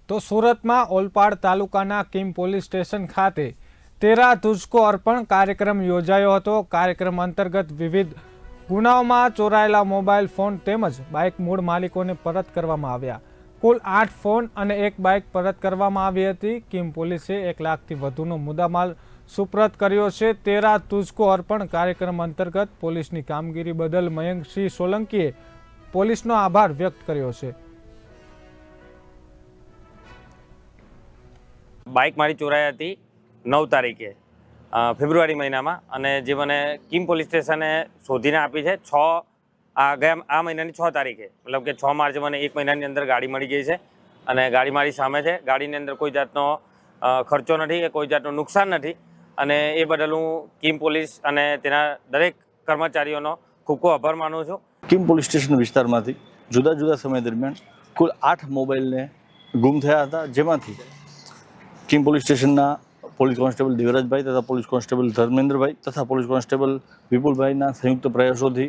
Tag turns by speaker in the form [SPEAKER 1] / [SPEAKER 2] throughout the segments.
[SPEAKER 1] તો સુરતમાં ઓલપાડ તાલુકાના કિમ પોલીસ સ્ટેશન ખાતે તેરા તુઝકો અર્પણ કાર્યક્રમ યોજાયો હતો। કાર્યક્રમ અંતર્ગત વિવિધ ગુનાઓમાં ચોરાયેલા મોબાઈલ ફોન તેમજ બાઇક મૂળ માલિકોને પરત કરવામાં આવ્યા। કુલ 8 ફોન અને 1 બાઇક પરત કરવામાં આવી હતી। કિમ પોલીસે 1 લાખથી વધુનો મુદ્દામાલ સુપ્રત કર્યો છે। તેરા તુઝકો અર્પણ કાર્યક્રમ અંતર્ગત પોલીસની કામગીરી બદલ મયંકસિંહ સોલંકીએ પોલીસનો આભાર વ્યક્ત કર્યો છે।
[SPEAKER 2] બાઇક મારી ચોરાઈ હતી 9 તારીખે ફેબ્રુઆરી મહિનામાં, અને જે મને કિમ પોલીસ સ્ટેશને શોધીને આપી છે આ મહિનાની 6 તારીખે, મતલબ કે 6 માર્ચે મને 1 મહિનાની અંદર ગાડી મળી ગઈ છે અને ગાડી મારી સામે છે। ગાડીની અંદર કોઈ જાતનો ખર્ચો નથી કે કોઈ જાતનું નુકસાન નથી, અને એ બદલ હું કિમ પોલીસ અને તેના દરેક કર્મચારીઓનો ખૂબ ખૂબ આભાર માનું છું।
[SPEAKER 3] કિમ પોલીસ સ્ટેશન વિસ્તારમાંથી જુદા જુદા સમય દરમિયાન કુલ 8 મોબાઈલને ગુમ થયા હતા, જેમાંથી કિમ પોલીસ સ્ટેશનના પોલીસ કોન્સ્ટેબલ દેવરાજભાઈ તથા પોલીસ કોન્સ્ટેબલ ધર્મેન્દ્રભાઈ તથા પોલીસ કોન્સ્ટેબલ વિપુલભાઈના સંયુક્ત પ્રયાસોથી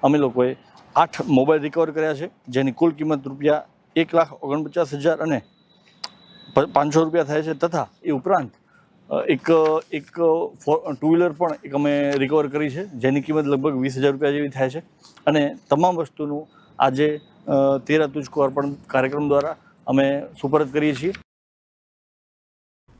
[SPEAKER 3] અમે લોકોએ 8 મોબાઈલ રિકવર કર્યા છે, જેની કુલ કિંમત રૂપિયા 1,49,000 અને 500 રૂપિયા થાય છે। તથા એ ઉપરાંત એક ટુ વ્હીલર પણ એક અમે રિકવર કરી છે, જેની કિંમત લગભગ 20,000 રૂપિયા જેવી થાય છે। અને તમામ વસ્તુનું આજે તેરા તુઝકો અર્પણ કાર્યક્રમ દ્વારા અમે સુપરત કરીએ છીએ।